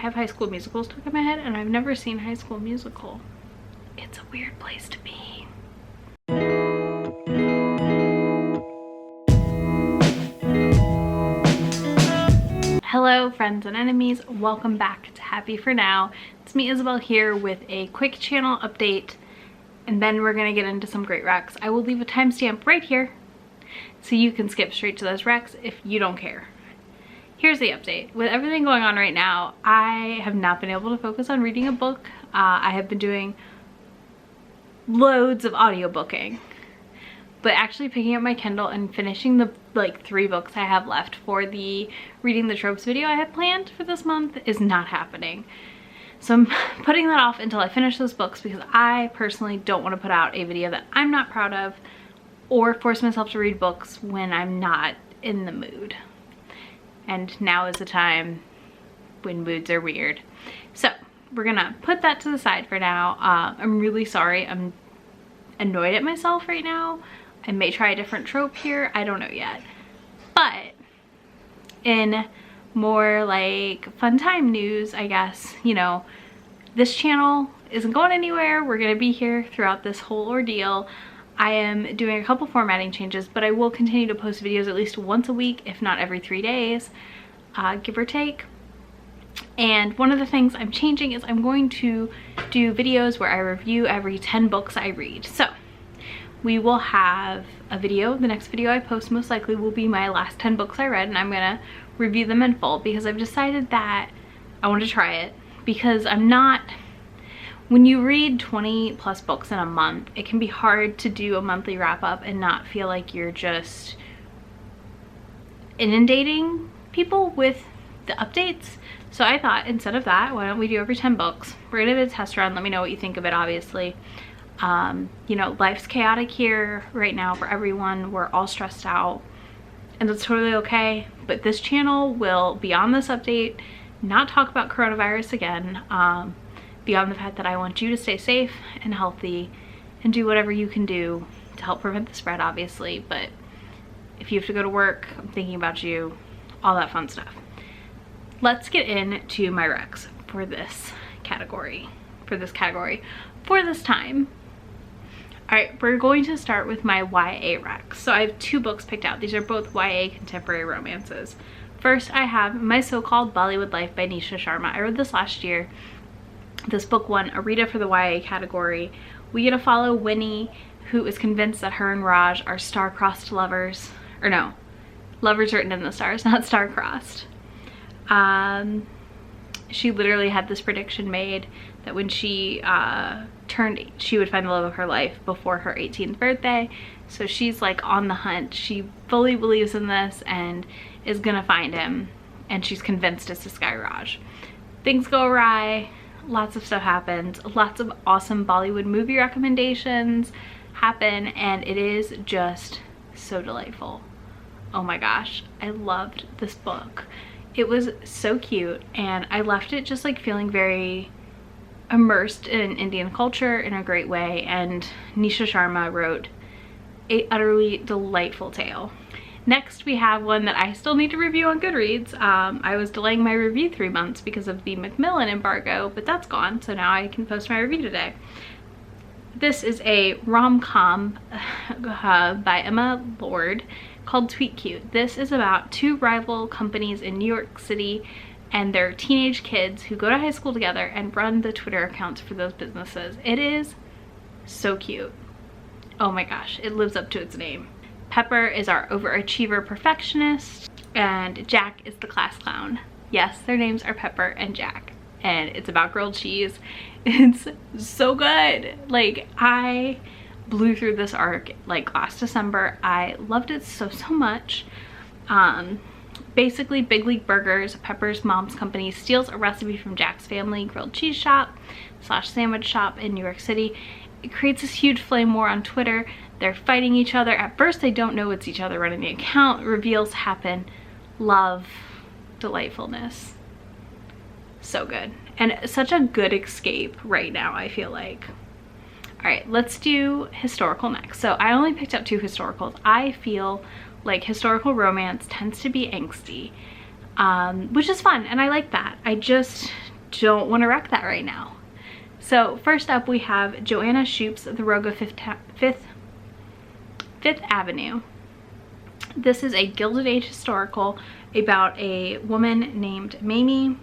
have High School Musical stuck in my head, and I've never seen High School Musical. It's a weird place to be. Hello friends and enemies, welcome back to Happy For Now. It's me, Isabel, here with a quick channel update, and then we're gonna get into some great recs. I will leave a timestamp right here so you can skip straight to those recs if you don't care. Here's the update. With everything going on right now, I have not been able to focus on reading a book. I have been doing loads of audiobooking, but actually picking up my Kindle and finishing the 3 books I have left for the Reading the Tropes video I have planned for this month is not happening. So I'm putting that off until I finish those books because I personally don't want to put out a video that I'm not proud of or force myself to read books when I'm not in the mood. And now is the time when moods are weird. So we're gonna put that to the side for now. I'm really sorry. I'm annoyed at myself right now. I may try a different trope here, I don't know yet. But in more like fun time news, I guess, you know, this channel isn't going anywhere. We're gonna be here throughout this whole ordeal. I am doing a couple formatting changes, but I will continue to post videos at least once a week, if not every 3 days, give or take. And one of the things I'm changing is I'm going to do videos where I review every 10 books I read. So we will have a video. The next video I post most likely will be my last 10 books I read, and I'm gonna review them in full because I've decided that I want to try it. Because when you read 20 plus books in a month, it can be hard to do a monthly wrap up and not feel like you're just inundating people with the updates. So I thought, instead of that, why don't we do every 10 books? We're gonna do a test run. Let me know what you think of it, obviously. You know, life's chaotic here right now for everyone. We're all stressed out, and that's totally okay. But this channel will, beyond this update, not talk about coronavirus again. Beyond the fact that I want you to stay safe and healthy and do whatever you can do to help prevent the spread, obviously. But if you have to go to work, I'm thinking about you, all that fun stuff. Let's get into my recs for this category, for this time. All right, we're going to start with my YA recs. So I have 2 books picked out. These are both YA contemporary romances. First, I have My So-Called Bollywood Life by Nisha Sharma. I read this last year. This book won a Rita for the YA category. We get to follow Winnie, who is convinced that her and Raj are star-crossed lovers. Or no, lovers written in the stars, not star-crossed. She literally had this prediction made that when she she would find the love of her life before her 18th birthday. So she's like on the hunt. She fully believes in this and is gonna find him, and she's convinced it's this guy Raj. Things go awry, lots of stuff happens, lots of awesome Bollywood movie recommendations happen, and it is just so delightful. Oh my gosh, I loved this book. It was so cute, and I left it just like feeling very immersed in Indian culture in a great way, and Nisha Sharma wrote an utterly delightful tale. Next, we have one that I still need to review on Goodreads. I was delaying my review 3 months because of the Macmillan embargo, but that's gone, so now I can post my review today. This is a rom-com by Emma Lord called Tweet Cute. This is about 2 rival companies in New York City and their teenage kids who go to high school together and run the Twitter accounts for those businesses. It is so cute. Oh my gosh, it lives up to its name. Pepper is our overachiever perfectionist, and Jack is the class clown. Yes, their names are Pepper and Jack, and it's about grilled cheese. It's so good. Like, I blew through this arc like last December. I loved it so much. Basically, Big League Burgers, Pepper's mom's company, steals a recipe from Jack's family grilled cheese shop / sandwich shop in New York City. It creates this huge flame war on Twitter. They're fighting each other. At first, they don't know it's each other running the account. Reveals happen. Love, delightfulness. So good. And such a good escape right now, I feel like. All right, let's do historical next. So I only picked up 2 historicals. I feel like historical romance tends to be angsty, which is fun, and I like that. I just don't want to wreck that right now. So first up we have Joanna Shupe's The Rogue of Fifth Avenue. This is a Gilded Age historical about a woman named Mamie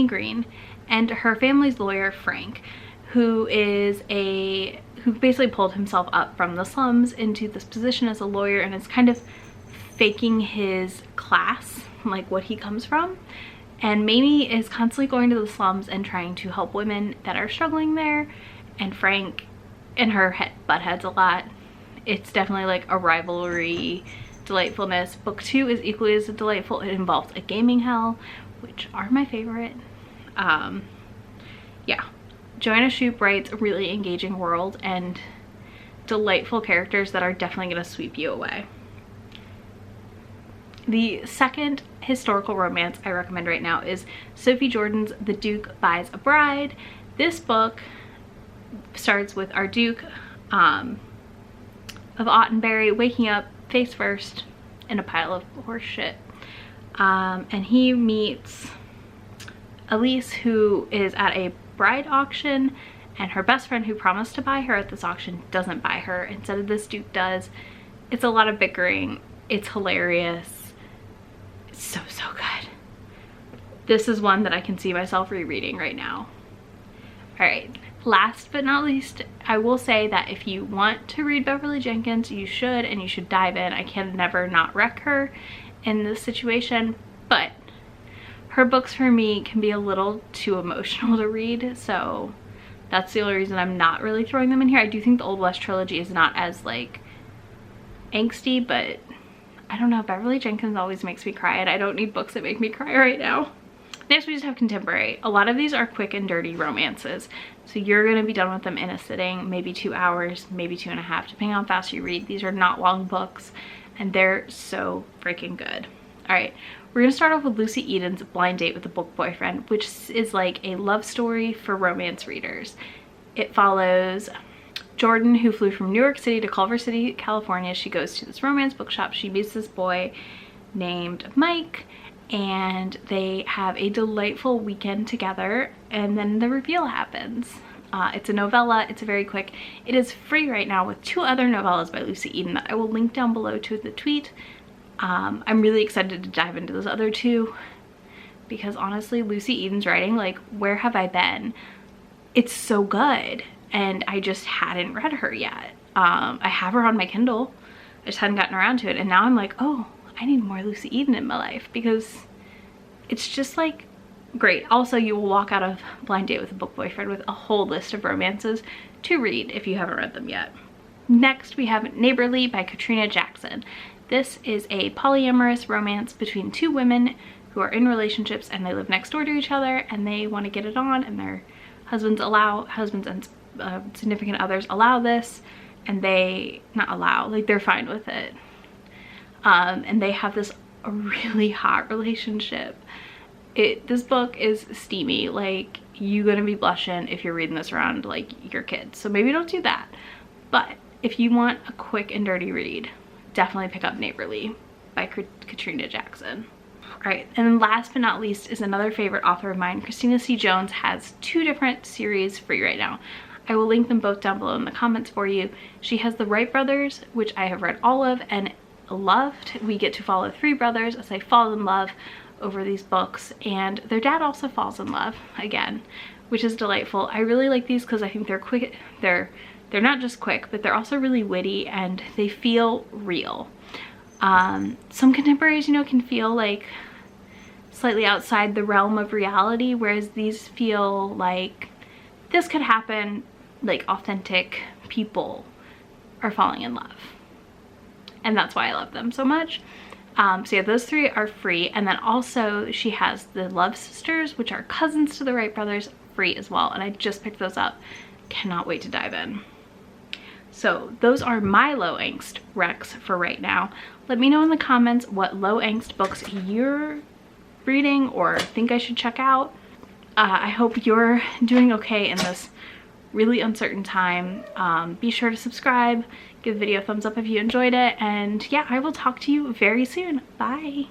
Green and her family's lawyer Frank, who basically pulled himself up from the slums into this position as a lawyer, and is kind of faking his class, like what he comes from. And Mamie is constantly going to the slums and trying to help women that are struggling there, and Frank and her butt heads a lot. It's definitely like a rivalry delightfulness. Book 2 is equally as delightful. It involves a gaming hell, which are my favorite. Yeah, Joanna Shupe writes a really engaging world and delightful characters that are definitely going to sweep you away. The second historical romance I recommend right now is Sophie Jordan's The Duke Buys a Bride. This book starts with our Duke of Ottenbury waking up face first in a pile of horse shit. And he meets Elise, who is at a bride auction, and her best friend who promised to buy her at this auction doesn't buy her. Instead, this Duke does. It's a lot of bickering. It's hilarious. It's so good. This is one that I can see myself rereading right now. All right, last but not least, I will say that if you want to read Beverly Jenkins, you should, and you should dive in. I can never not wreck her in this situation, but her books for me can be a little too emotional to read, so that's the only reason I'm not really throwing them in here. I do think the Old West trilogy is not as like angsty, but I don't know, Beverly Jenkins always makes me cry, and I don't need books that make me cry right now. Next we just have contemporary. A lot of these are quick and dirty romances, so you're going to be done with them in a sitting, maybe 2 hours, maybe 2.5, depending on how fast you read. These are not long books, and they're so freaking good. All right, we're gonna start off with Lucy Eden's Blind Date with a Book Boyfriend, which is like a love story for romance readers. It follows Jordan, who flew from New York City to Culver City, California. She goes to this romance bookshop. She meets this boy named Mike, and they have a delightful weekend together, and then the reveal happens. It's a novella. It's very quick. It is free right now with 2 other novellas by Lucy Eden that I will link down below to the tweet. I'm really excited to dive into those other 2 because honestly, Lucy Eden's writing, like, where have I been? It's so good, and I just hadn't read her yet. I have her on my Kindle. I just hadn't gotten around to it, and now I'm like, oh, I need more Lucy Eden in my life because it's just like great. Also, you will walk out of Blind Date with a Book Boyfriend with a whole list of romances to read if you haven't read them yet. Next, we have Neighbourly by Katrina Jackson. This is a polyamorous romance between 2 women who are in relationships, and they live next door to each other, and they want to get it on, and their husbands and significant others allow this, and they're fine with it. And they have this really hot relationship. This book is steamy. Like, you're gonna be blushing if you're reading this around like your kids, so maybe don't do that. But if you want a quick and dirty read, definitely pick up Neighbourly by Katrina Jackson. All right, and then last but not least is another favorite author of mine. Kristina C Jones has 2 different series free right now. I will link them both down below in the comments for you. She has The Wright Brothers, which I have read all of and loved. We get to follow 3 brothers as they fall in love over these books, and their dad also falls in love again, which is delightful. I really like these because I think they're quick. They're not just quick, but they're also really witty, and they feel real. Some contemporaries, you know, can feel like slightly outside the realm of reality, whereas these feel like this could happen, like authentic people are falling in love. And that's why I love them so much. So yeah, those 3 are free. And then also she has the Love Sisters, which are cousins to the Wright brothers, free as well. And I just picked those up. Cannot wait to dive in. So those are my low angst recs for right now. Let me know in the comments what low angst books you're reading or think I should check out. I hope you're doing okay in this really uncertain time. Be sure to subscribe, give the video a thumbs up if you enjoyed it, and yeah, I will talk to you very soon. Bye.